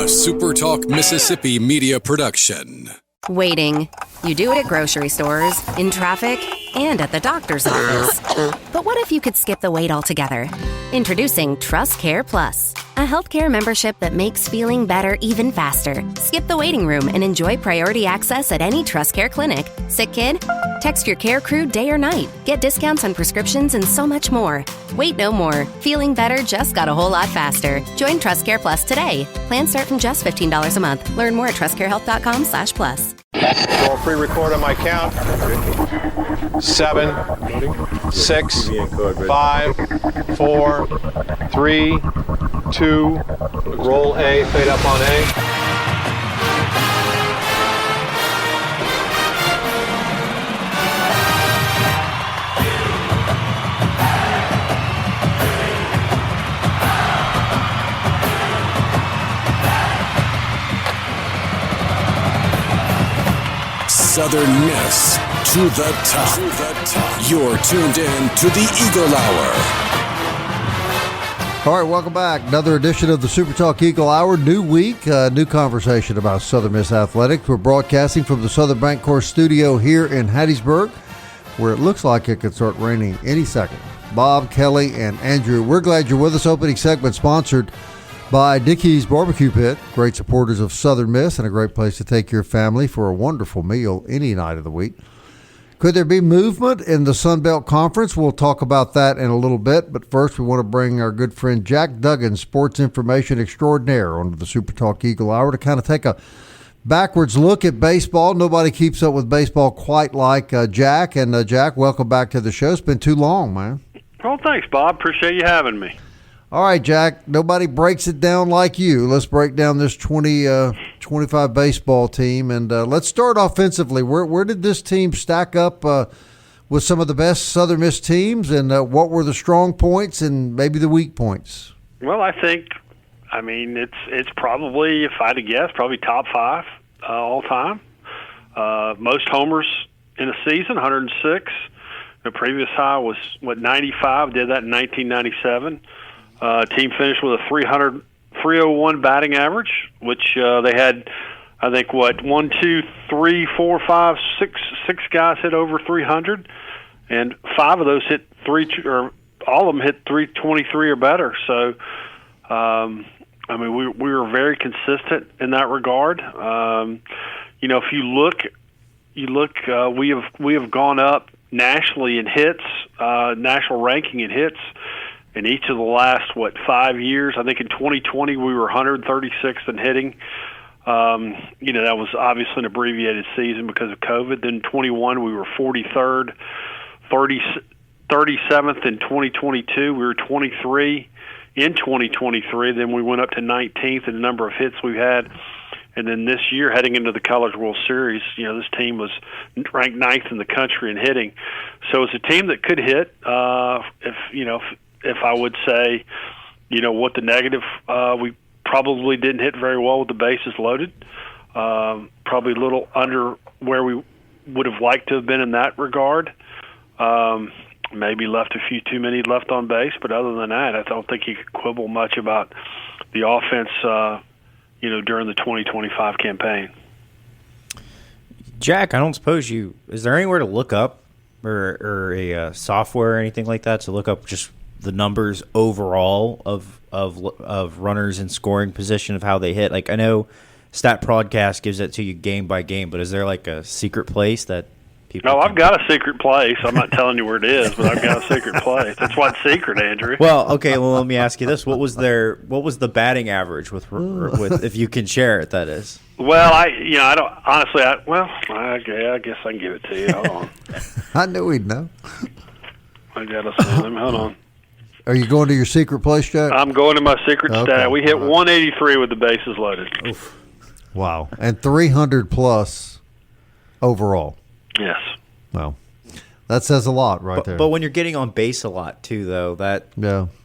SuperTalk Mississippi media production. Waiting. You do it at grocery stores, in traffic, and at the doctor's office. But what if you could skip the wait altogether? Introducing Trust Care Plus, a healthcare membership that makes feeling better even faster. Skip the waiting room and enjoy priority access at any Trust Care clinic. Sick kid? Text your care crew day or night. Get discounts on prescriptions and so much more. Wait no more. Feeling better just got a whole lot faster. Join Trust Care Plus today. Plans start from just $15 a month. Learn more at trustcarehealth.com/plus. Roll pre-record on my count. 7, 6, 5, 4, 3, 2. Roll A, fade up on A. Southern Miss to the top. You're tuned in to the Eagle Hour. All right, welcome back. Another edition of the SuperTalk Eagle Hour. New week, new conversation about Southern Miss athletics. We're broadcasting from the Southern Bancorp studio here in Hattiesburg, where it looks like it could start raining any second. Bob, Kelly, and Andrew, we're glad you're with us. Opening segment sponsored by Dickey's Barbecue Pit, great supporters of Southern Miss and a great place to take your family for a wonderful meal any night of the week. Could there be movement in the Sun Belt Conference? We'll talk about that in a little bit, but first we want to bring our good friend Jack Duggan, sports information extraordinaire, onto the SuperTalk Eagle Hour to kind of take a backwards look at baseball. Nobody keeps up with baseball quite like Jack, and Jack, welcome back to the show. It's been too long, man. Oh, thanks, Bob. Appreciate you having me. All right, Jack, nobody breaks it down like you. Let's break down this 25 baseball team, and let's start offensively. Where did this team stack up with some of the best Southern Miss teams, and what were the strong points and maybe the weak points? Well, it's probably, if I had to guess, probably top 5 all time. Most homers in a season, 106. The previous high was, 95, did that in 1997. Team finished with a 301 batting average, which they had, I think, 1, 2, 3, 4, 5, 6 guys hit over 300, and 5 of those hit all of them hit 323 or better. So, we were very consistent in that regard. If you look, we have gone up nationally in hits, national ranking in hits. In each of the last, 5 years, I think in 2020 we were 136th in hitting. That was obviously an abbreviated season because of COVID. Then 21 we were 43rd, 37th in 2022. We were 23 in 2023. Then we went up to 19th in the number of hits we've had. And then this year, heading into the College World Series, this team was ranked 9th in the country in hitting. So it's a team that could hit. If I would say, what the negative, we probably didn't hit very well with the bases loaded. Probably a little under where we would have liked to have been in that regard. Maybe left a few too many left on base, but other than that, I don't think you could quibble much about the offense, during the 2025 campaign. Jack, I don't suppose is there anywhere to look up or a software or anything like that to look up just the numbers overall of runners in scoring position of how they hit? Like, I know Stat Broadcast gives it to you game by game, but is there like a secret place that people? No, I've got a secret place. I'm not telling you where it is, but I've got a secret place. That's why it's secret, Andrew. Well, okay. Well, let me ask you this: what was the batting average with if you can share it? That is. Well, I don't honestly. I guess I can give it to you. Hold on. I knew he'd know. I gotta send him. Hold on. Are you going to your secret place, Jack? I'm going to my secret stat. We hit 183 with the bases loaded. Oof. Wow. And 300 plus overall. Yes. Well, that says a lot there. But when you're getting on base a lot, too, though, that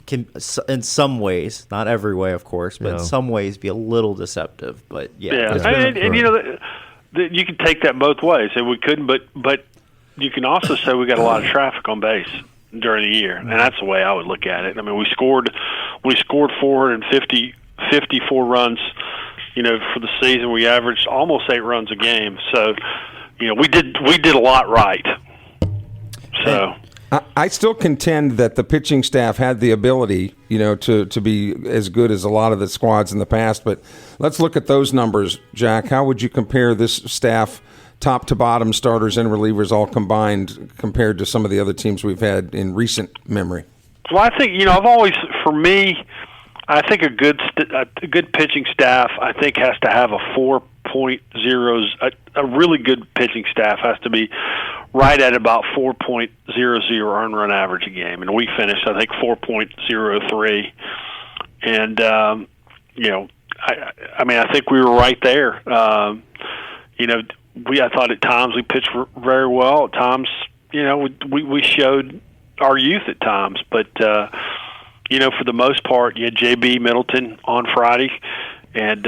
can, in some ways, not every way, of course, but in some ways be a little deceptive. But, yeah. And you can take that both ways. And we couldn't, but you can also say we got a lot of traffic on base during the year, and that's the way I would look at it. I mean, we scored 454 runs for the season, we averaged almost 8 runs a game. So, we did a lot right. So. I still contend that the pitching staff had the ability, to be as good as a lot of the squads in the past. But let's look at those numbers, Jack. How would you compare this staff, top to bottom, starters and relievers all combined, compared to some of the other teams we've had in recent memory? Well, I think I've always, for me, I think a good pitching staff, I think, has to have a 4.0. A really good pitching staff has to be right at about 4.00 earned run average a game, and we finished, I think, 4.03. And I think we were right there. I thought at times we pitched very well. At times, we showed our youth at times, but for the most part, you had J.B. Middleton on Friday, and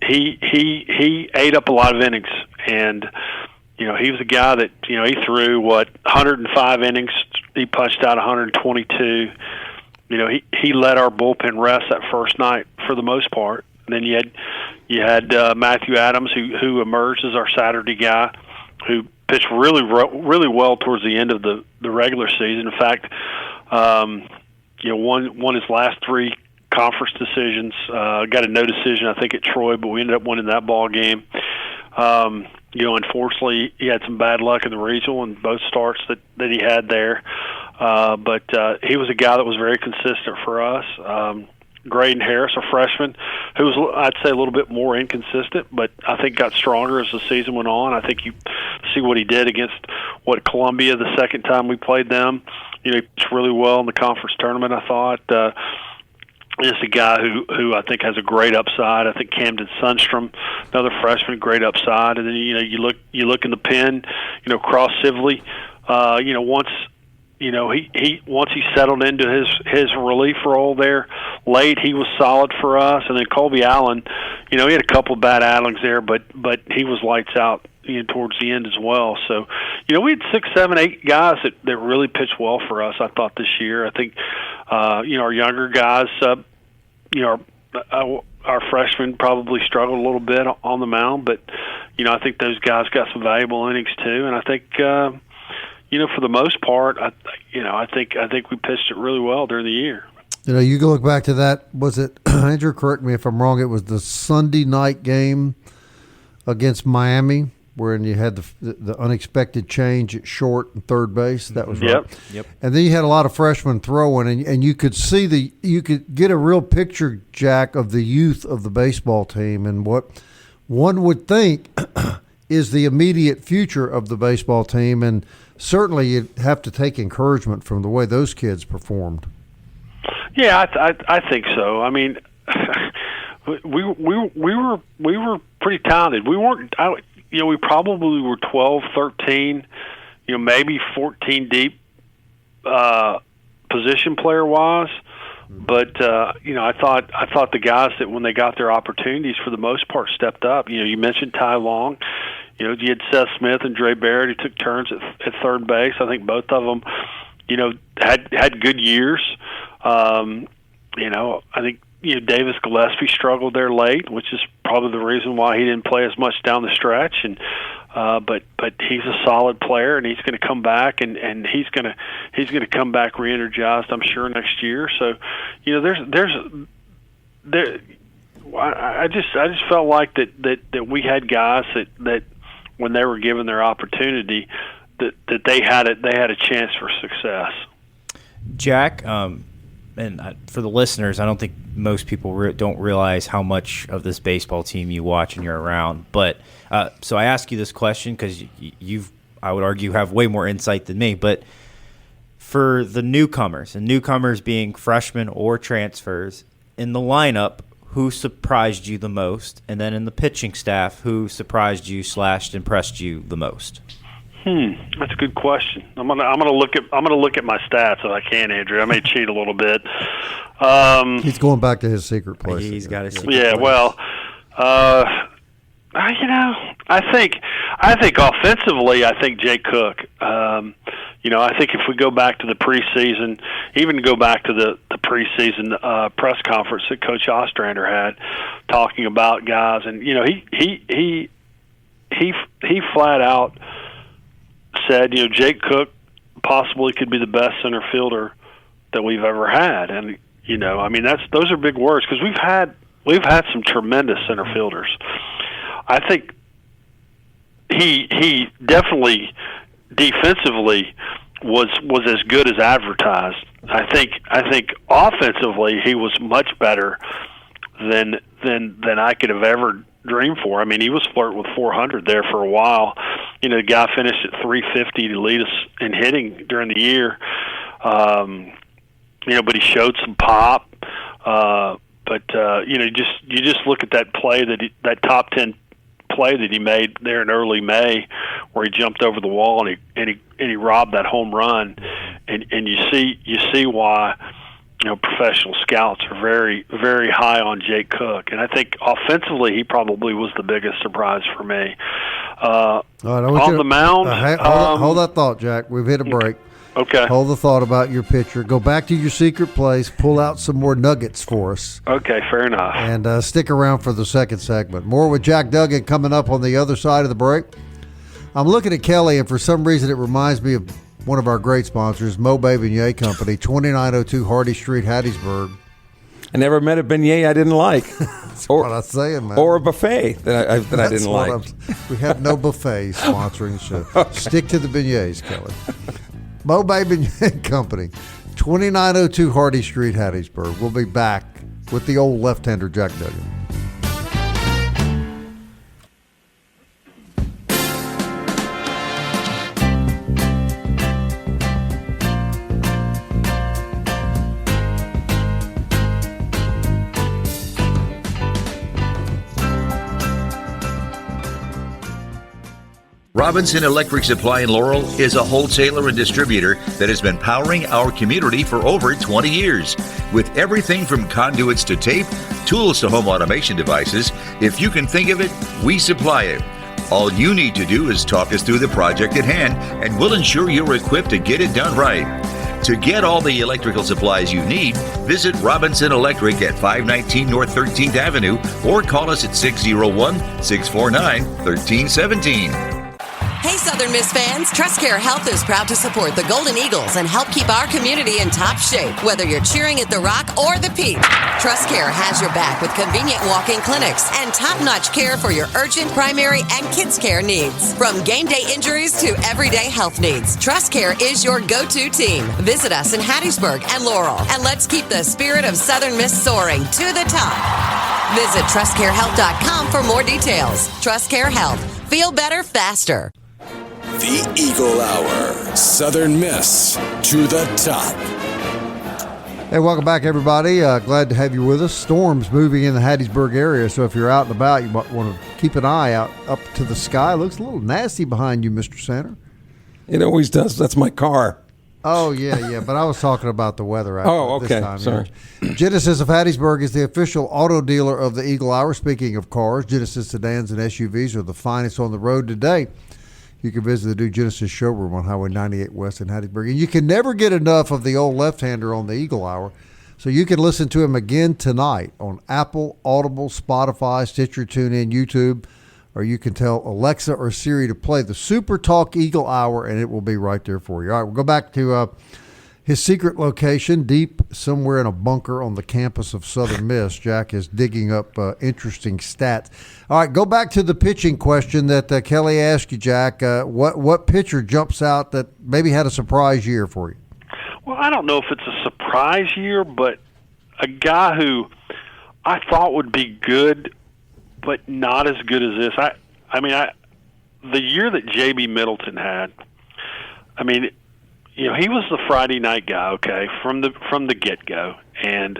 he ate up a lot of innings, and he was a guy that he threw 105 innings. He punched out 122. He let our bullpen rest that first night for the most part. And then you had Matthew Adams, who emerged as our Saturday guy, who pitched really well towards the end of the regular season. In fact, won his last 3 conference decisions. Got a no decision, I think, at Troy, but we ended up winning that ball game. Unfortunately, he had some bad luck in the regional in both starts that he had there. But he was a guy that was very consistent for us. Graydon Harris, a freshman, who was, I'd say, a little bit more inconsistent, but I think got stronger as the season went on. I think you see what he did against Columbia the second time we played them. He pitched really well in the conference tournament, I thought. Just a guy who I think has a great upside. I think Camden Sundstrom, another freshman, great upside. And then you look in the pen, Cross Sibley. Once he settled into his relief role there late, he was solid for us. And then Colby Allen, he had a couple of bad outings there, but he was lights out towards the end as well. So, we had 6, 7, 8 guys that really pitched well for us, I thought, this year. I think, our younger guys, our freshmen probably struggled a little bit on the mound, but, I think those guys got some valuable innings too. And I think, for the most part, I think we pitched it really well during the year. You can look back to that. Was it, Andrew, correct me if I'm wrong, it was the Sunday night game against Miami, wherein you had the unexpected change at short and third base. That was right. Yep. And then you had a lot of freshmen throwing, and you could see you could get a real picture, Jack, of the youth of the baseball team and what one would think is the immediate future of the baseball team. And certainly you'd have to take encouragement from the way those kids performed. Yeah, I think so. I mean, we were pretty talented. We weren't. We probably were 12, 13, maybe 14 deep position player wise. But I thought the guys that when they got their opportunities for the most part stepped up. You mentioned Ty Long. You had Seth Smith and Dre Barrett who took turns at third base. I think both of them, had good years. I think Davis Gillespie struggled there late, which is probably the reason why he didn't play as much down the stretch. And but he's a solid player, and he's going to come back, and he's going to come back re-energized, I'm sure, next year. So, I just felt like that we had guys that when they were given their opportunity, that they had a chance for success. Jack, and for the listeners, I don't think most people don't realize how much of this baseball team you watch and you're around. But so I ask you this question because I would argue, have way more insight than me. But for the newcomers, and newcomers being freshmen or transfers, in the lineup, who surprised you the most? And then in the pitching staff, who surprised you / impressed you the most? That's a good question. I'm gonna look at my stats if I can, Andrew. I may cheat a little bit. He's going back to his secret place. He's got his secret place. Yeah, well, I think offensively, I think Jay Cook. I think if we go back to the preseason, even go back to the preseason press conference that Coach Ostrander had, talking about guys, and he flat out said, Jake Cook possibly could be the best center fielder that we've ever had, and those are big words because we've had some tremendous center fielders. I think he definitely defensively was as good as advertised. I think offensively he was much better than I could have ever dreamed for. I mean, he was flirting with 400 there for a while. The guy finished at 350 to lead us in hitting during the year. But he showed some pop. You just look at that play that top 10 play that he made there in early May, where he jumped over the wall and he robbed that home run, and you see why professional scouts are very, very high on Jake Cook, and I think offensively he probably was the biggest surprise for me. All right, on the mound, hold that thought, Jack. We've hit a break. Okay. Hold the thought about your pitcher. Go back to your secret place. Pull out some more nuggets for us. Okay, fair enough. And stick around for the second segment. More with Jack Duggan coming up on the other side of the break. I'm looking at Kelly, and for some reason it reminds me of one of our great sponsors, Mo Beignet Company, 2902 Hardy Street, Hattiesburg. I never met a beignet I didn't like. That's what I'm saying, man. Or a buffet that I didn't like. We have no buffet sponsoring the show. Okay. Stick to the beignets, Kelly. Mo Beignet Company, 2902 Hardy Street, Hattiesburg. We'll be back with the old left-hander, Jack Duggan. Robinson Electric Supply in Laurel is a wholesaler and distributor that has been powering our community for over 20 years. With everything from conduits to tape, tools to home automation devices, if you can think of it, we supply it. All you need to do is talk us through the project at hand, and we'll ensure you're equipped to get it done right. To get all the electrical supplies you need, visit Robinson Electric at 519 North 13th Avenue or call us at 601-649-1317. Hey, Southern Miss fans, TrustCare Health is proud to support the Golden Eagles and help keep our community in top shape, whether you're cheering at the Rock or the Peak. TrustCare has your back with convenient walk-in clinics and top-notch care for your urgent, primary, and kids' care needs. From game day injuries to everyday health needs, TrustCare is your go-to team. Visit us in Hattiesburg and Laurel, and let's keep the spirit of Southern Miss soaring to the top. Visit TrustCareHealth.com for more details. TrustCare Health. Feel better faster. The Eagle Hour. Southern Miss to the top. Hey, welcome back, everybody. Glad to have you with us. Storms moving in the Hattiesburg area, so if you're out and about, you might want to keep an eye out up to the sky. Looks a little nasty behind you, Mr. Center. It always does. That's my car. Oh, yeah, but I was talking about the weather out this time. Sorry. Genesis of Hattiesburg is the official auto dealer of the Eagle Hour. Speaking of cars, Genesis sedans and SUVs are the finest on the road today. You can visit the new Genesis showroom on Highway 98 West in Hattiesburg. And you can never get enough of the old left-hander on the Eagle Hour. So you can listen to him again tonight on Apple, Audible, Spotify, Stitcher, TuneIn, YouTube, or you can tell Alexa or Siri to play the SuperTalk Eagle Hour, and it will be right there for you. All right, we'll go back to his secret location, deep somewhere in a bunker on the campus of Southern Miss. Jack is digging up interesting stats. All right, go back to the pitching question that Kelly asked you, Jack. What pitcher jumps out that maybe had a surprise year for you? Well, I don't know if it's a surprise year, but a guy who I thought would be good, but not as good as this. The year that J.B. Middleton had, he was the Friday night guy, okay, from the get-go. And,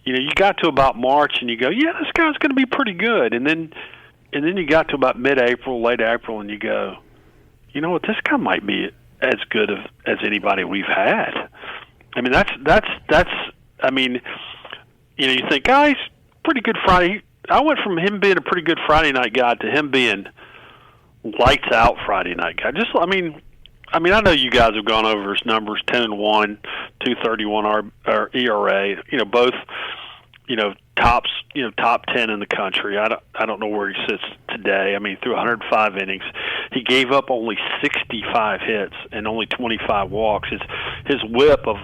you got to about March and you go, yeah, this guy's going to be pretty good. And then you got to about mid-April, late April, and you go, you know what, this guy might be as good as anybody we've had. You think, oh, he's pretty good Friday. I went from him being a pretty good Friday night guy to him being lights out Friday night guy. I know you guys have gone over his numbers, 10-1, 2.31 ERA. Both top 10 in the country. I don't know where he sits today. I mean, through 105 innings, he gave up only 65 hits and only 25 walks. His WHIP of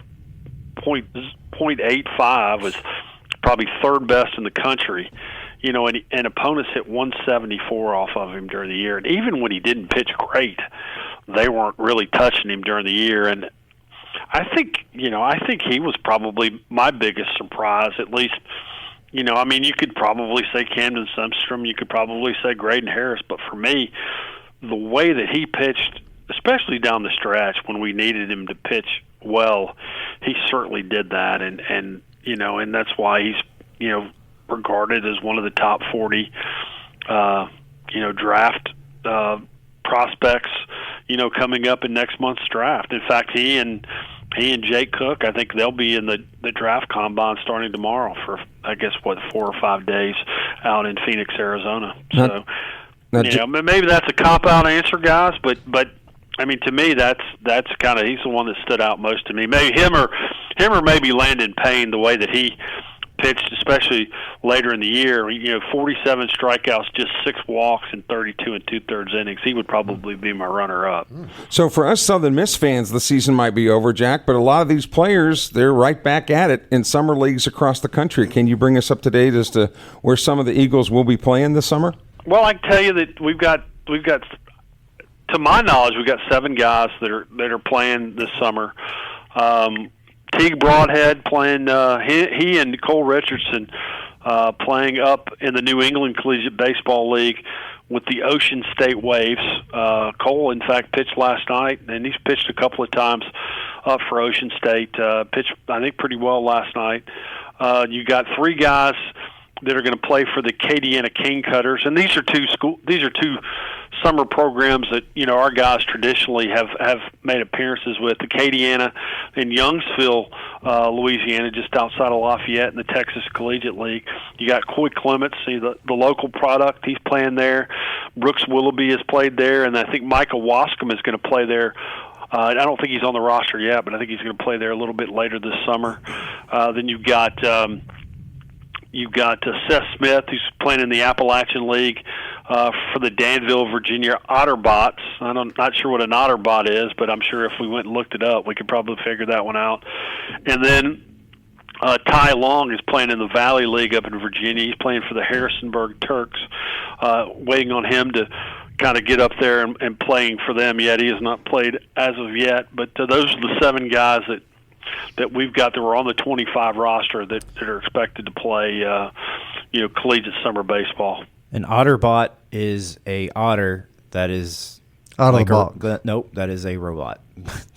.85 was probably third best in the country. And opponents hit 174 off of him during the year. And even when he didn't pitch great, they weren't really touching him during the year. And I think he was probably my biggest surprise, at least. You could probably say Camden Sundstrom, you could probably say Graydon Harris, but for me, the way that he pitched, especially down the stretch when we needed him to pitch well, he certainly did that, and that's why he's regarded as one of the top 40 draft prospects coming up in next month's draft. In fact, he and Jake Cook, I think they'll be in the draft combine starting tomorrow for, I guess, 4 or 5 days out in Phoenix, Arizona. So, maybe that's a cop-out answer, guys, but I mean, to me, that's kind of, he's the one that stood out most to me. Maybe him or maybe Landon Payne, the way that he pitched, especially later in the year. 47 strikeouts, just 6 walks in 32 2/3 innings. He would probably be my runner-up. So for us Southern Miss fans, the season might be over, Jack, but a lot of these players, they're right back at it in summer leagues across the country. Can you bring us up to date as to where some of the Eagles will be playing this summer? Well, I can tell you that we've got. To my knowledge, we've got 7 guys that are playing this summer. Teague Broadhead playing. He and Cole Richardson playing up in the New England Collegiate Baseball League with the Ocean State Waves. Cole, in fact, pitched last night, and he's pitched a couple of times up for Ocean State. Pitched, I think, pretty well last night. You got 3 guys that are going to play for the Acadiana King Cutters, and these are two summer programs that our guys traditionally have made appearances with. Acadiana in Youngsville, Louisiana, just outside of Lafayette in the Texas Collegiate League. You got Coy Clements, the local product. He's playing there. Brooks Willoughby has played there, and I think Micah Wascom is going to play there. I don't think he's on the roster yet, but I think he's going to play there a little bit later this summer. Then you've got Seth Smith, who's playing in the Appalachian League for the Danville, Virginia Otterbots. I'm not sure what an Otterbot is, but I'm sure if we went and looked it up, we could probably figure that one out. And then Ty Long is playing in the Valley League up in Virginia. He's playing for the Harrisonburg Turks, waiting on him to kind of get up there and playing for them yet. He has not played as of yet, but those are the 7 guys that we've got that were on the 25 roster that are expected to play, collegiate summer baseball. An Otterbot is a otter that is Autobot. that is a robot.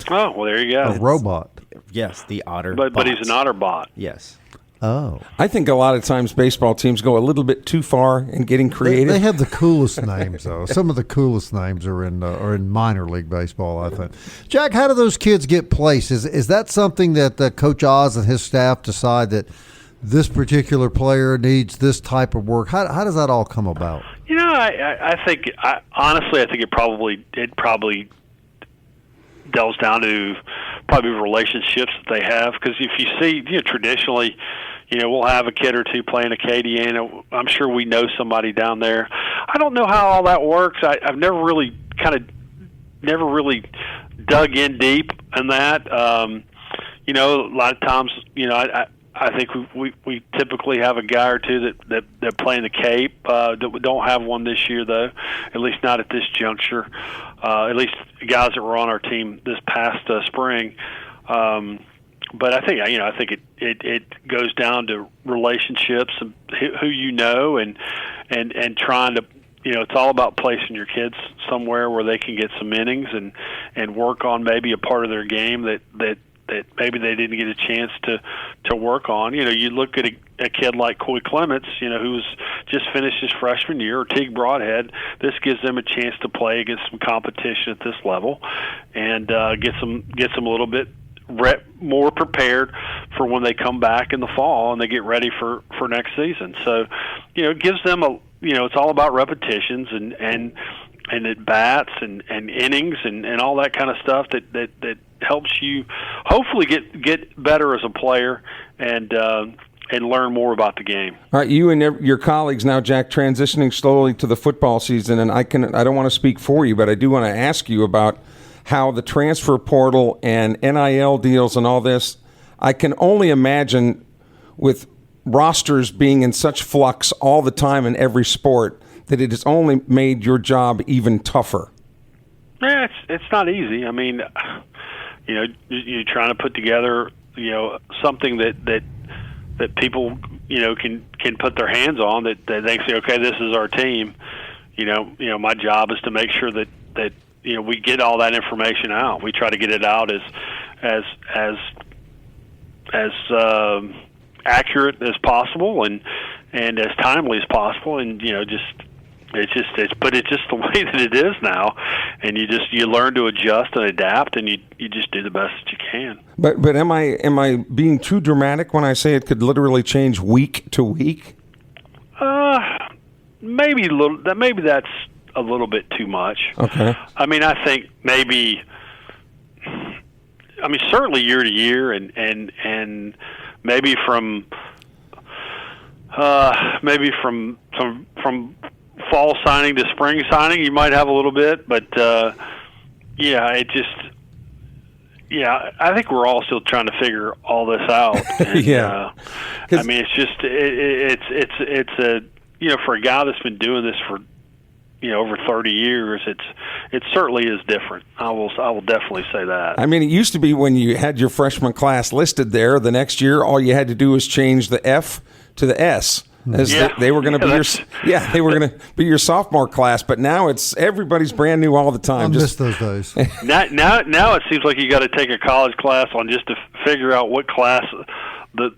Oh, well, there you go. A robot. Yes, the otter. But he's an Otterbot. Yes. Oh. I think a lot of times baseball teams go a little bit too far in getting creative. They have the coolest names, though. Some of the coolest names are in minor league baseball, I think. Jack, how do those kids get placed? Is that something that Coach Oz and his staff decide that this particular player needs this type of work? How does that all come about? I think honestly, I think it probably delves down to probably relationships that they have. Because if you see, traditionally, we'll have a kid or two playing Acadiana. I'm sure we know somebody down there. I don't know how all that works. I've never really dug in deep in that. A lot of times, I think we typically have a guy or two that play in the Cape. That we don't have one this year, though. At least not at this juncture. At least guys that were on our team this past spring. But I think it goes down to relationships and who you know and trying to. It's all about placing your kids somewhere where they can get some innings and work on maybe a part of their game that maybe they didn't get a chance to work on. You look at a kid like Coy Clements, who's just finished his freshman year, or Teague Broadhead. This gives them a chance to play against some competition at this level and get some a little bit more prepared for when they come back in the fall and they get ready for next season. So, it gives them it's all about repetitions and at bats and innings and all that kind of stuff that helps you hopefully get better as a player and learn more about the game. All right, you and your colleagues now, Jack, transitioning slowly to the football season, and I don't want to speak for you, but I do want to ask you about how the transfer portal and NIL deals and all this. I can only imagine with rosters being in such flux all the time in every sport that it has only made your job even tougher. Yeah, it's not easy. I mean, you're trying to put together, something that people, can put their hands on, that they say, okay, this is our team. My job is to make sure that we get all that information out. We try to get it out as accurate as possible and as timely as possible, and it's just the way that it is now, and you learn to adjust and adapt, and you just do the best that you can. But am I being too dramatic when I say it could literally change week to week? Maybe that's a little bit too much. Okay. I mean, I think certainly year to year, and maybe from fall signing to spring signing, you might have a little bit, but I think we're all still trying to figure all this out. And, it's for a guy that's been doing this for over 30 years, it certainly is different. I will definitely say that. I mean, it used to be when you had your freshman class listed there, the next year all you had to do was change the F to the S. They were going to be they were going to be your sophomore class, but now it's everybody's brand new all the time. I miss those days. now it seems like you got to take a college class on just to figure out what class the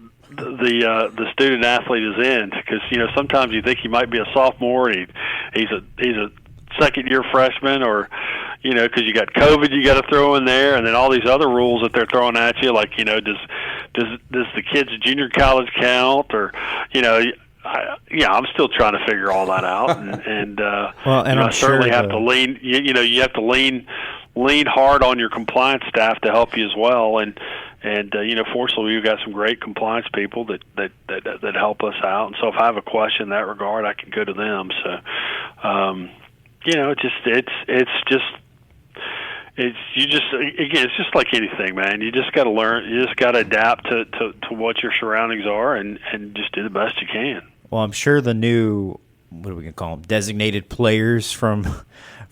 student athlete is in, because sometimes you think he might be a sophomore and he's a second year freshman, or because you got COVID you got to throw in there, and then all these other rules that they're throwing at you, like does the kid's junior college count, or I'm still trying to figure all that out, and I certainly have to lean. You have to lean hard on your compliance staff to help you as well, and fortunately we've got some great compliance people that help us out. And so if I have a question in that regard, I can go to them. So, it's just like anything, man. You just got to learn. You just got to adapt to what your surroundings are, and just do the best you can. Well, I'm sure the new, what are we going to call them, designated players from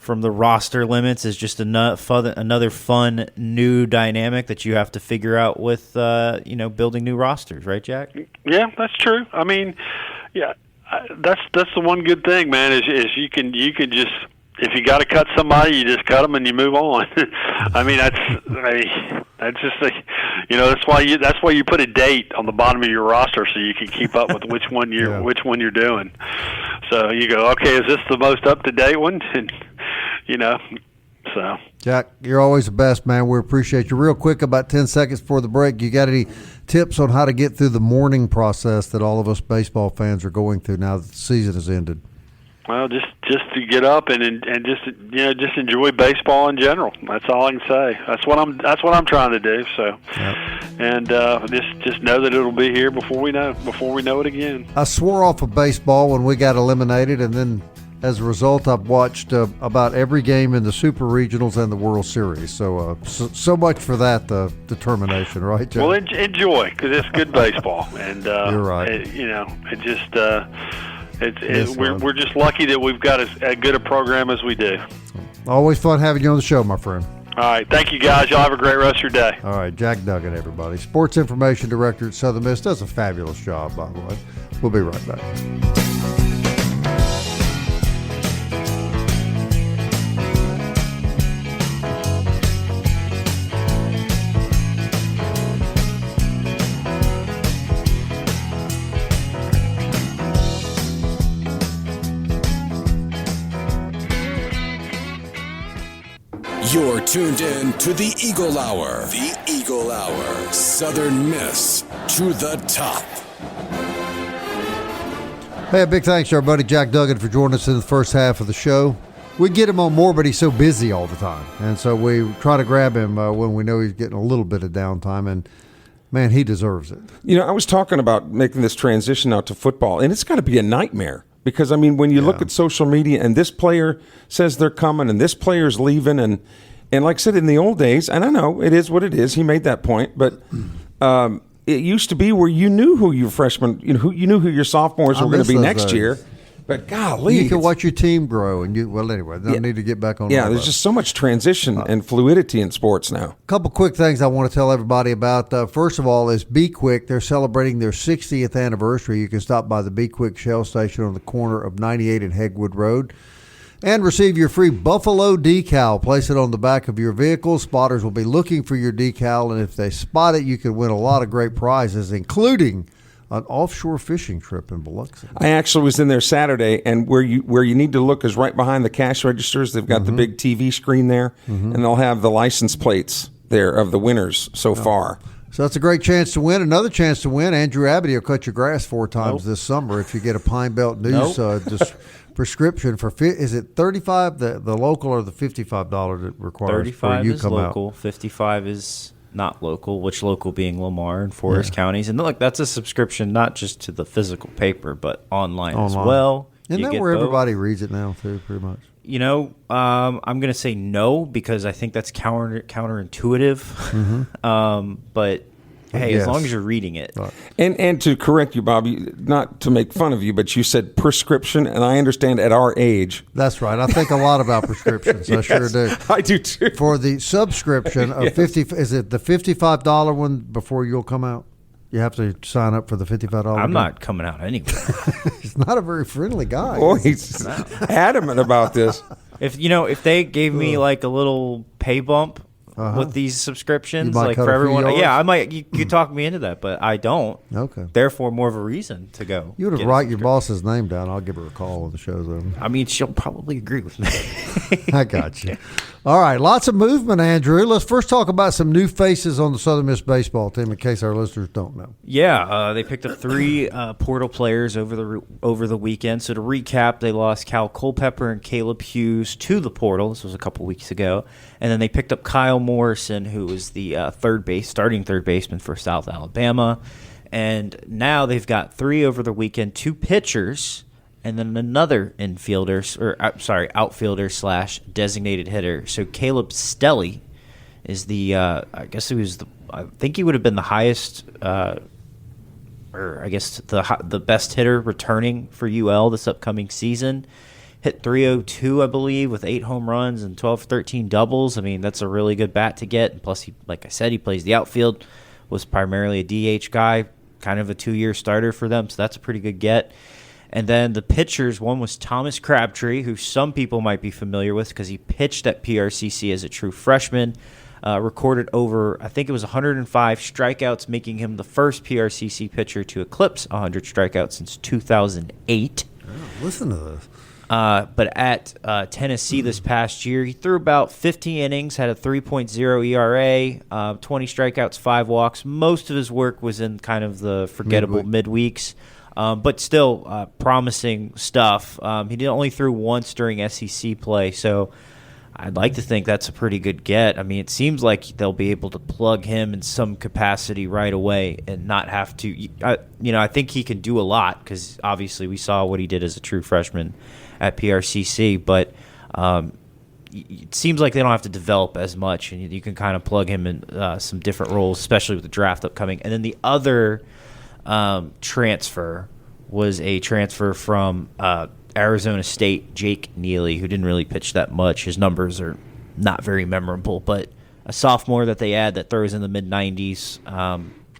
the roster limits is just another fun new dynamic that you have to figure out with building new rosters, right, Jack? Yeah, that's true. I mean, that's the one good thing, man, is you can just, if you got to cut somebody, you just cut them and you move on. I mean, that's just that's why you put a date on the bottom of your roster so you can keep up with which one you're doing. So you go, okay, is this the most up to date one? And so Jack, you're always the best, man. We appreciate you. Real quick, about 10 seconds before the break, you got any tips on how to get through the mourning process that all of us baseball fans are going through now that the season has ended? Well, just to get up and just enjoy baseball in general. That's all I can say. That's what I'm trying to do. So, and just know that it'll be here before we know it again. I swore off of baseball when we got eliminated, and then as a result, I've watched about every game in the Super Regionals and the World Series. So, so much for that determination, right, Jeff? Well, enjoy, because it's good baseball, and you're right. We're just lucky that we've got as good a program as we do. Always fun having you on the show, my friend. All right. Thank you, guys. Y'all have a great rest of your day. All right. Jack Duggan, everybody. Sports Information Director at Southern Miss. Does a fabulous job, by the way. We'll be right back. You're tuned in to the Eagle Hour. The Eagle Hour. Southern Miss to the top. Hey, a big thanks to our buddy Jack Duggan for joining us in the first half of the show. We get him on more, but he's so busy all the time. And so we try to grab him when we know he's getting a little bit of downtime. And Man, he deserves it. You know, I was talking about making this transition out to football, and it's got to be a nightmare because, I mean, when you look at social media and this player says they're coming and this player's leaving, and like I said, in the old days, and I know it is what it is, he made that point, but it used to be where you knew who your freshmen, you knew who your sophomores were going to be next year. But golly, you can watch your team grow, and anyway, don't need to get back on. Yeah, there's just so much transition and fluidity in sports now. A couple quick things I want to tell everybody about. First of all, is Be Quick. They're celebrating their 60th anniversary. You can stop by the Be Quick Shell Station on the corner of 98 and Hegwood Road and receive your free Buffalo decal. Place it on the back of your vehicle. Spotters will be looking for your decal, and if they spot it, you can win a lot of great prizes, including an offshore fishing trip in Biloxi. I actually was in there Saturday, and where you need to look is right behind the cash registers. They've got the big TV screen there, and they'll have the license plates there of the winners so far. So that's a great chance to win. Another chance to win. Andrew Abbott will cut your grass 4 times this summer if you get a Pine Belt News prescription for is it $35 the local or the $55 that requires for you is come local, out? 55 is not local, which local being Lamar and Forest counties. And look, that's a subscription not just to the physical paper, but online. As well. Isn't that where everybody reads it now, too, pretty much? You know, I'm going to say no because I think that's counterintuitive. But hey, as long as you're reading it. Right. And to correct you, Bobby, not to make fun of you, but you said prescription, and I understand at our age. That's right. I think a lot about prescriptions. I sure do. I do too. For the subscription of 50, is it the $55 one before you'll come out? You have to sign up for the $55. I'm not coming out anywhere. He's not a very friendly guy. Boy, he's adamant about this. If they gave me like a little pay bump with these subscriptions, like for everyone, I might. You could talk me into that, but I don't. Okay. Therefore, more of a reason to go. You would have write your boss's name down. I'll give her a call when the show's over. I mean, she'll probably agree with me. I got you. All right, lots of movement, Andrew. Let's first talk about some new faces on the Southern Miss baseball team, in case our listeners don't know. Yeah, they picked up 3 portal players over the weekend. So to recap, they lost Cal Culpepper and Caleb Hughes to the portal. This was a couple weeks ago, and then they picked up Kyle Morrison, who was the starting third baseman for South Alabama, and now they've got 3 over the weekend, 2 pitchers. And then another outfielder / designated hitter. So Caleb Stelly is I think he would have been the highest, the best hitter returning for UL this upcoming season. Hit .302, I believe, with 8 home runs and 13 doubles. I mean, that's a really good bat to get. And plus, he plays the outfield, was primarily a DH guy, kind of a 2-year starter for them. So that's a pretty good get. And then the pitchers, one was Thomas Crabtree, who some people might be familiar with because he pitched at PRCC as a true freshman, recorded over, I think it was 105 strikeouts, making him the first PRCC pitcher to eclipse 100 strikeouts since 2008. Oh, listen to this. But at Tennessee this past year, he threw about 50 innings, had a 3.0 ERA, 20 strikeouts, 5 walks. Most of his work was in kind of the forgettable midweeks. But still promising stuff. He only threw once during SEC play, so I'd like to think that's a pretty good get. I mean, it seems like they'll be able to plug him in some capacity right away and not have to. I think he can do a lot because obviously we saw what he did as a true freshman at PRCC, but it seems like they don't have to develop as much, and you can kind of plug him in some different roles, especially with the draft upcoming. And then the other transfer was a transfer from Arizona State, Jake Neely, who didn't really pitch that much. His numbers are not very memorable, but a sophomore that they add that throws in the mid-90s.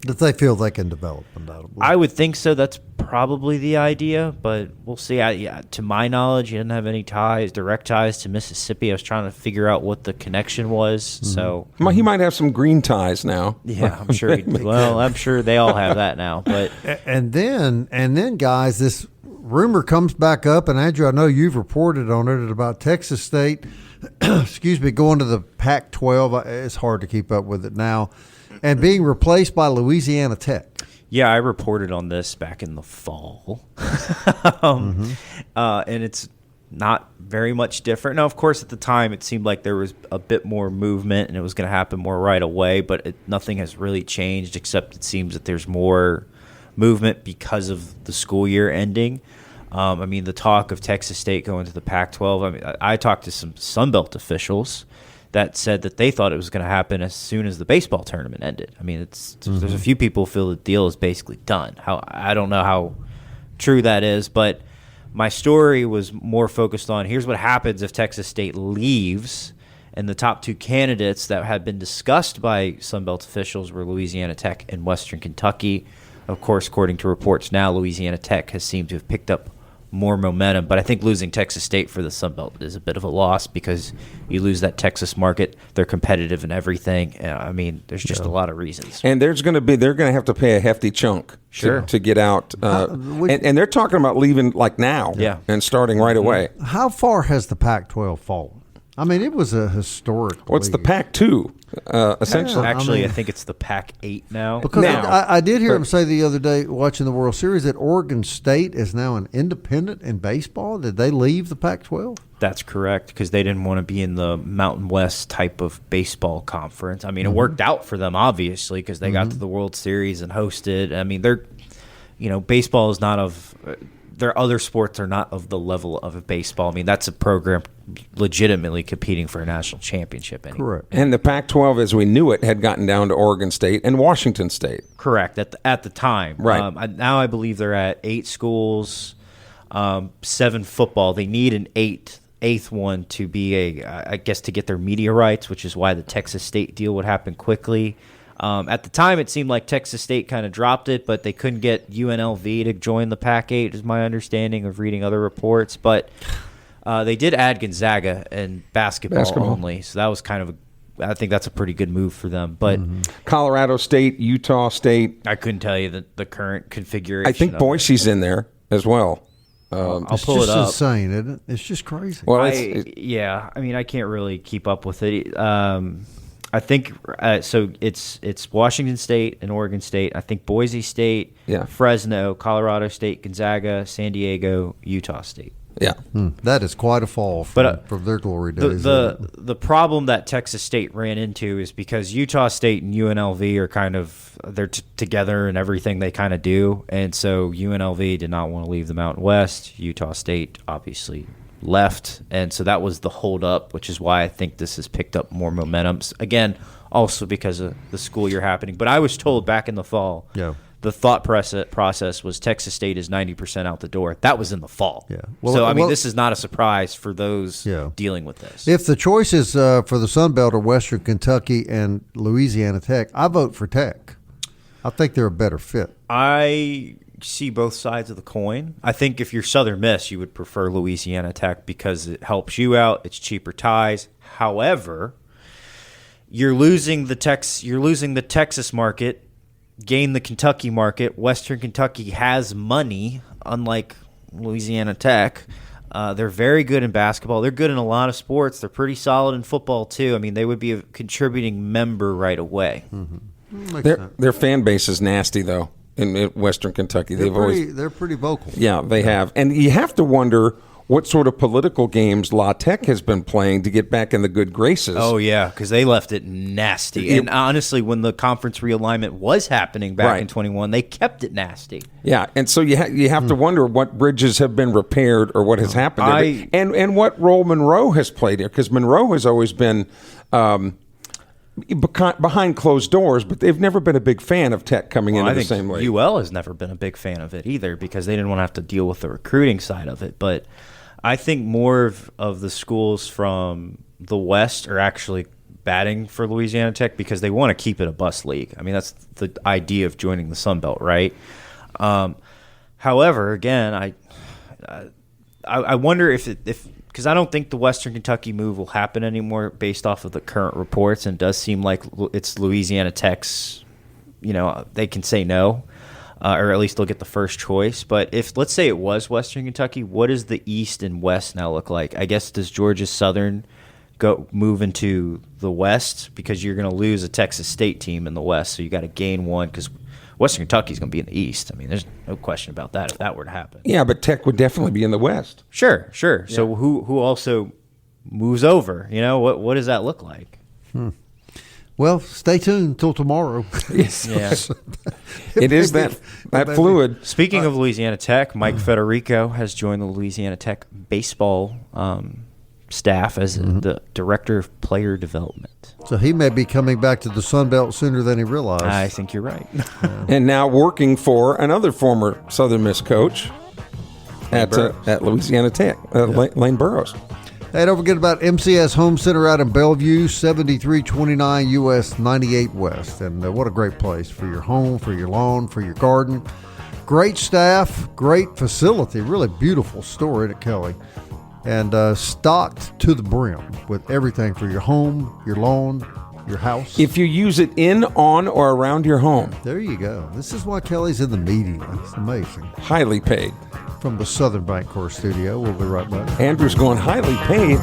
That they feel they can develop, undoubtedly. I would think so. That's probably the idea, but we'll see. To my knowledge, he didn't have any direct ties to Mississippi. I was trying to figure out what the connection was. So he might have some green ties now. Yeah, I'm sure. I'm sure they all have that now. But and then, guys, this rumor comes back up, and Andrew, I know you've reported on it about Texas State. Going to the Pac-12. It's hard to keep up with it now. And being replaced by Louisiana Tech. Yeah, I reported on this back in the fall. And it's not very much different. Now, of course, at the time, it seemed like there was a bit more movement and it was going to happen more right away, but nothing has really changed except it seems that there's more movement because of the school year ending. I mean, the talk of Texas State going to the Pac-12, I mean, I talked to some Sunbelt officials that said that they thought it was going to happen as soon as the baseball tournament ended. I mean, there's a few people who feel the deal is basically done. I don't know how true that is, but my story was more focused on here's what happens if Texas State leaves, and the top two candidates that had been discussed by Sunbelt officials were Louisiana Tech and Western Kentucky. Of course, according to reports now, Louisiana Tech has seemed to have picked up more momentum, but I think losing Texas State for the Sun Belt is a bit of a loss because you lose that Texas market. They're competitive in everything. I mean, there's just a lot of reasons. And they're going to have to pay a hefty chunk to get out. And they're talking about leaving like now and starting right away. How far has the Pac-12 fallen? I mean, it was a historic What's the Pac-2, essentially? Yeah, actually, I think it's the Pac-8 now. Because I did hear him say the other day watching the World Series that Oregon State is now an independent in baseball. Did they leave the Pac-12? That's correct, because they didn't want to be in the Mountain West type of baseball conference. I mean, it worked out for them, obviously, because they got to the World Series and hosted. I mean, baseball is not of their other sports are not of the level of baseball. I mean, that's a program legitimately competing for a national championship anyway. Correct. And the Pac-12, as we knew it, had gotten down to Oregon State and Washington State. Correct, at the time. Right. Now I believe they're at 8 schools, 7 football. They need an eighth one to be I guess to get their media rights, which is why the Texas State deal would happen quickly. At the time, it seemed like Texas State kind of dropped it, but they couldn't get UNLV to join the Pac-8, is my understanding of reading other reports. But they did add Gonzaga and basketball only, so that was I think that's a pretty good move for them. But Colorado State, Utah State. I couldn't tell you the current configuration. I think Boise's in there as well. I'll pull it up. It's just insane, isn't it? It's just crazy. Well, I mean, I can't really keep up with it. I think so. It's Washington State and Oregon State. I think Boise State, Fresno, Colorado State, Gonzaga, San Diego, Utah State. Yeah, that is quite a fall from their glory days. The problem that Texas State ran into is because Utah State and UNLV are they're together in everything they kind of do, and so UNLV did not want to leave the Mountain West. Utah State obviously left, and so that was the hold up, which is why I think this has picked up more momentum. Again, also because of the school year happening. But I was told back in the fall, the thought process was Texas State is 90% out the door. That was in the fall. Yeah. So, I mean, this is not a surprise for those dealing with this. If the choices for the Sun Belt are Western Kentucky and Louisiana Tech, I vote for Tech. I think they're a better fit. I see both sides of the coin. I think if you're Southern Miss, you would prefer Louisiana Tech because it helps you out. It's cheaper ties. However, you're losing the Texas market, gain the Kentucky market. Western Kentucky has money, unlike Louisiana Tech. They're very good in basketball. They're good in a lot of sports. They're pretty solid in football too. I mean, they would be a contributing member right away. Their fan base is nasty though. In Western Kentucky, they're pretty vocal. Yeah, they have, and you have to wonder what sort of political games La Tech has been playing to get back in the good graces. Oh yeah, because they left it nasty. And honestly, when the conference realignment was happening back in 21, they kept it nasty. Yeah, and so you have to wonder what bridges have been repaired or what has happened there. And what role Monroe has played here, because Monroe has always been behind closed doors, but they've never been a big fan of Tech coming into the same way. UL has never been a big fan of it either because they didn't want to have to deal with the recruiting side of it. But I think more of the schools from the West are actually batting for Louisiana Tech because they want to keep it a bus league. I mean, that's the idea of joining the Sun Belt, right? However, again, I wonder if because I don't think the Western Kentucky move will happen anymore based off of the current reports, and it does seem like it's Louisiana Tech's, they can say no, or at least they'll get the first choice. But if, let's say it was Western Kentucky, what does the East and West now look like? I guess does Georgia Southern move into the West because you're going to lose a Texas State team in the West, so you got to gain one because Western Kentucky's going to be in the East. I mean, there's no question about that if that were to happen. Yeah, but Tech would definitely be in the West. Sure. So who also moves over? What does that look like? Well, stay tuned until tomorrow. Yes. Yeah. It is that fluid. Speaking of Louisiana Tech, Mike Federico has joined the Louisiana Tech baseball staff as the director of player development. So he may be coming back to the Sun Belt sooner than he realized. I think you're right. And now working for another former Southern Miss coach at Louisiana Tech, Lane Burroughs. Hey, don't forget about MCS Home Center out in Bellevue, 7329 US 98 West. And what a great place for your home, for your lawn, for your garden. Great staff, great facility, really beautiful store in at Kelly. And stocked to the brim with everything for your home, your lawn, your house. If you use it in, on, or around your home. There you go. This is why Kelly's in the media. It's amazing. Highly paid. From the Southern Bancorp studio. We'll be right back. Andrew's going highly paid.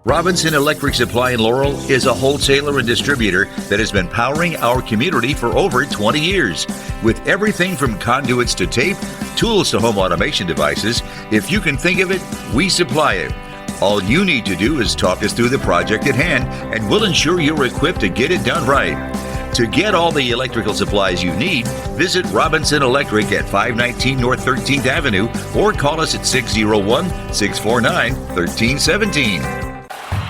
Robinson Electric Supply in Laurel is a wholesaler and distributor that has been powering our community for over 20 years. With everything from conduits to tape, tools to home automation devices, if you can think of it, we supply it. All you need to do is talk us through the project at hand, and we'll ensure you're equipped to get it done right. To get all the electrical supplies you need, visit Robinson Electric at 519 North 13th Avenue or call us at 601-649-1317.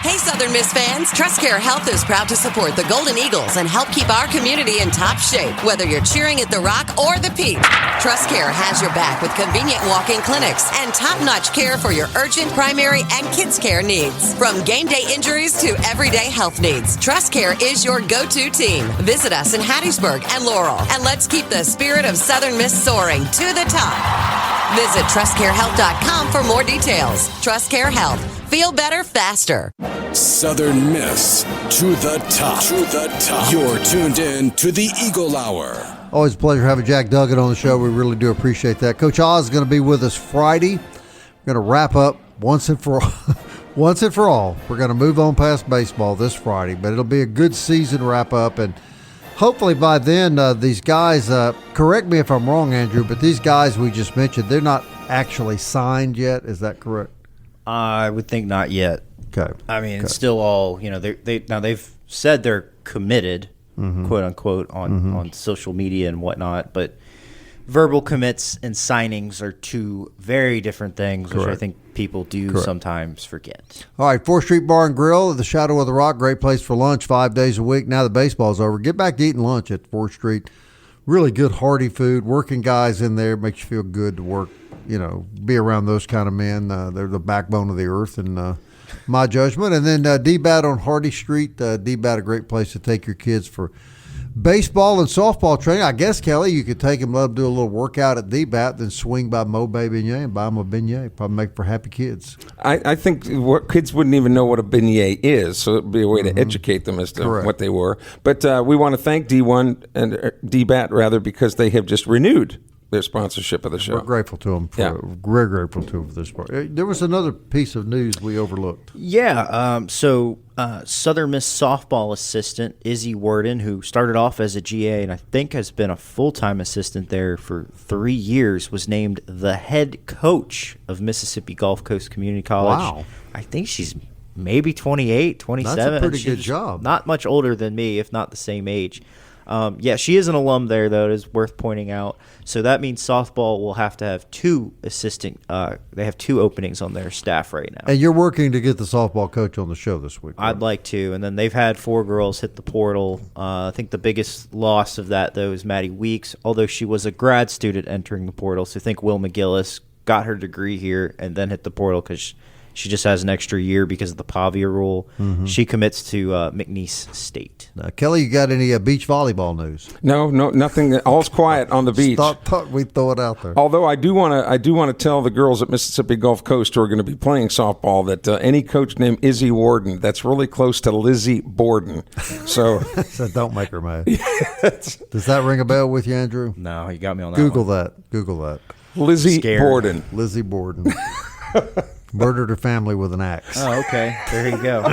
Hey, Southern Miss fans, TrustCare Health is proud to support the Golden Eagles and help keep our community in top shape, whether you're cheering at the Rock or the Peak. TrustCare has your back with convenient walk-in clinics and top-notch care for your urgent, primary, and kids' care needs. From game day injuries to everyday health needs, TrustCare is your go-to team. Visit us in Hattiesburg and Laurel, and let's keep the spirit of Southern Miss soaring to the top. Visit TrustCareHealth.com for more details. TrustCare Health. Feel better faster. Southern Miss to the top. To the top. You're tuned in to the Eagle Hour. Always a pleasure having Jack Duggan on the show. We really do appreciate that. Coach Oz is going to be with us Friday. We're going to wrap up once and for all. Once and for all. We're going to move on past baseball this Friday, but it'll be a good season wrap up. And hopefully by then, these guys, correct me if I'm wrong, Andrew, but these guys we just mentioned, they're not actually signed yet. Is that correct? I would think not yet. Okay. I mean, it's still all, they've said they're committed, quote unquote, on social media and whatnot, but verbal commits and signings are two very different things, which I think people do sometimes forget. All right, 4th Street Bar and Grill at the Shadow of the Rock, great place for lunch 5 days a week. Now the baseball's over. Get back to eating lunch at 4th Street. Really good, hearty food. Working guys in there makes you feel good to work, be around those kind of men. They're the backbone of the earth, in my judgment. And then D-Bat on Hardy Street. D-Bat, a great place to take your kids for baseball and softball training. I guess, Kelly, you could take them, let them do a little workout at D-Bat, then swing by Mo-Bay Beignet and buy them a beignet. Probably make for happy kids. I think kids wouldn't even know what a beignet is, so it would be a way to educate them as to what they were. But we want to thank D1 and D-Bat, rather, because they have just renewed their sponsorship of the show. We're grateful to them. Very grateful to them for this part. There was another piece of news we overlooked. Yeah. So Southern Miss softball assistant Izzy Worden, who started off as a GA and I think has been a full-time assistant there for 3 years, was named the head coach of Mississippi Gulf Coast Community College. Wow. I think she's maybe 28, 27. That's a pretty good job. Not much older than me, if not the same age. She is an alum there, though. It is worth pointing out. So that means softball will have to have two assistant. They have two openings on their staff right now. And you're working to get the softball coach on the show this week. Right? I'd like to. And then they've had 4 girls hit the portal. I think the biggest loss of that, though, is Maddie Weeks, although she was a grad student entering the portal. So I think Will McGillis got her degree here and then hit the portal because She just has an extra year because of the Pavia rule. She commits to McNeese State. Kelly, you got any beach volleyball news? No, nothing. All's quiet on the beach. Thought we'd throw it out there. Although I do want to tell the girls at Mississippi Gulf Coast who are going to be playing softball that any coach named Izzy Warden, that's really close to Lizzie Borden. So, so don't make her mad. Does that ring a bell with you, Andrew? No, you got me on that. Google that. Lizzie Scared. Borden. Lizzie Borden. Murdered her family with an axe. Oh, okay. There you go.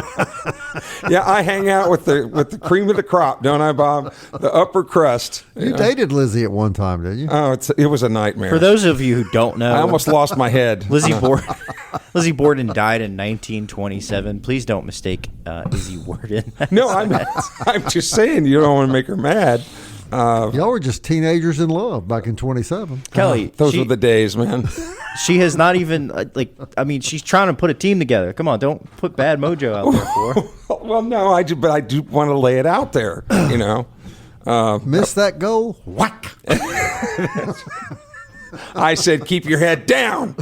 Yeah, I hang out with the cream of the crop, don't I, Bob? The upper crust. You dated Lizzie at one time, didn't you? Oh, it was a nightmare. For those of you who don't know, I almost lost my head. Lizzie Borden died in 1927. Please don't mistake Izzy Warden. No, I'm just saying you don't want to make her mad. Y'all were just teenagers in love back in 27. Kelly, those were the days, man. She has not even she's trying to put a team together. Come on, don't put bad mojo out there for her. Well, no, but I do want to lay it out there, you know. Miss that goal? Whack! I said, keep your head down.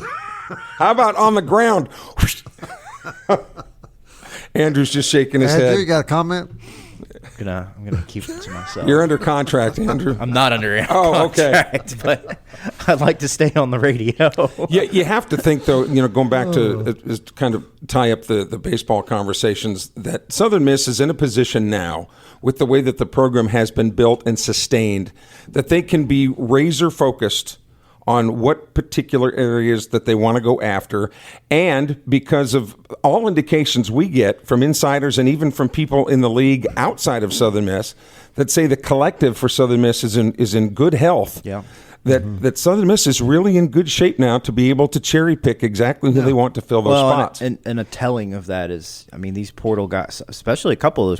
How about on the ground? Andrew's just shaking his Andrew, head. you got a comment? I'm gonna keep it to myself. You're under contract, Andrew. I'm not under contract, okay. But I'd like to stay on the radio. Yeah, you have to think, though, going back to kind of tie up the baseball conversations, that Southern Miss is in a position now, with the way that the program has been built and sustained, that they can be razor focused on what particular areas that they want to go after. And because of all indications we get from insiders and even from people in the league outside of Southern Miss that say the collective for Southern Miss is in good health. Yeah. That Southern Miss is really in good shape now to be able to cherry pick exactly who they want to fill those spots. And a telling of that is, these portal guys, especially a couple of those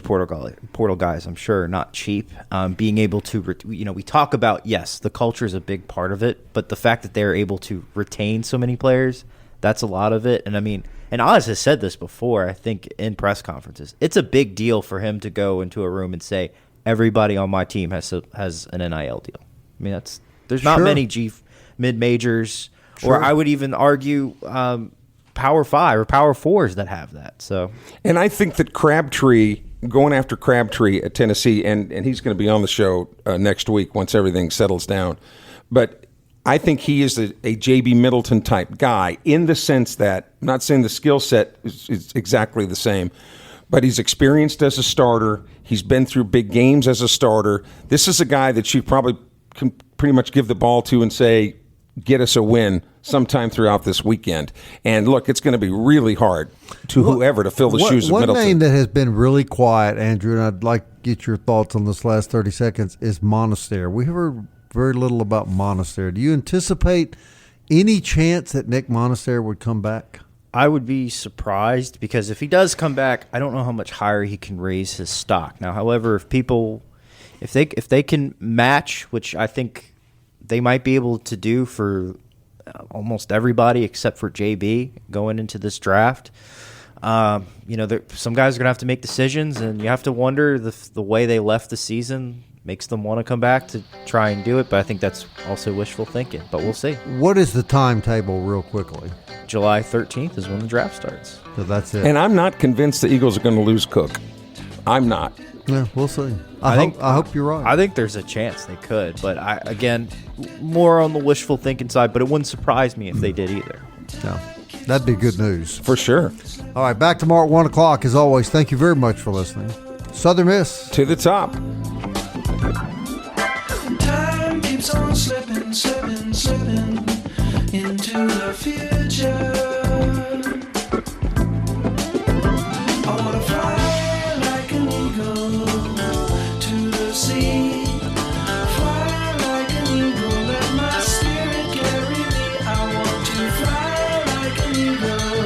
portal guys, I'm sure are not cheap. Being able to, we talk about, yes, the culture is a big part of it, but the fact that they're able to retain so many players, that's a lot of it. And and Oz has said this before, I think, in press conferences. It's a big deal for him to go into a room and say, everybody on my team has an NIL deal. There's not many mid-majors, or I would even argue Power 5 or Power 4s that have that. So, and I think that going after Crabtree at Tennessee, and he's going to be on the show next week once everything settles down. But I think he is a J.B. Middleton type guy in the sense that, I'm not saying the skill set is exactly the same, but he's experienced as a starter. He's been through big games as a starter. This is a guy that you probably can pretty much give the ball to and say, get us a win sometime throughout this weekend. And look, it's going to be really hard to whoever to fill the shoes of Middleton. One name that has been really quiet, Andrew, and I'd like to get your thoughts on this last 30 seconds, is Monastery. We heard very little about Monastery. Do you anticipate any chance that Nick Monastery would come back? I would be surprised, because if he does come back, I don't know how much higher he can raise his stock. Now, however, if they can match, which I think they might be able to do for almost everybody except for JB going into this draft, some guys are going to have to make decisions, and you have to wonder the way they left the season makes them want to come back to try and do it. But I think that's also wishful thinking. But we'll see. What is the timetable, real quickly? July 13th is when the draft starts. So that's it. And I'm not convinced the Eagles are going to lose Cook. I'm not. Yeah, we'll see. I hope you're right. I think there's a chance they could, but again, more on the wishful thinking side, but it wouldn't surprise me if they did either. No, that'd be good news. For sure. All right, back tomorrow at 1 o'clock. As always, thank you very much for listening. Southern Miss. To the top. Time keeps on slipping, slipping, slipping into the future. I want to fly like an eagle to the sea. Fly like an eagle, let my spirit carry me. I want to fly like an eagle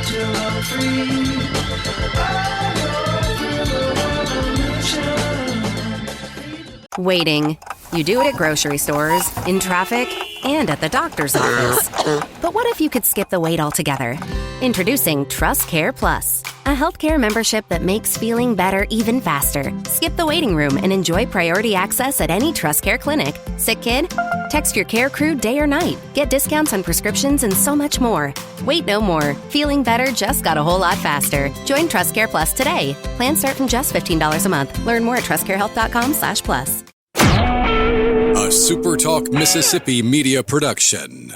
till I'm free. I go through the revolution. Waiting. You do it at grocery stores, in traffic, and at the doctor's office. But what if you could skip the wait altogether? Introducing Trust Care Plus, A healthcare membership that makes feeling better even faster. Skip the waiting room and enjoy priority access at any TrustCare clinic. Sick kid? Text your care crew day or night. Get discounts on prescriptions and so much more. Wait no more. Feeling better just got a whole lot faster. Join TrustCare Plus today. Plans start from just $15 a month. Learn more at trustcarehealth.com/plus. A SuperTalk Mississippi media production.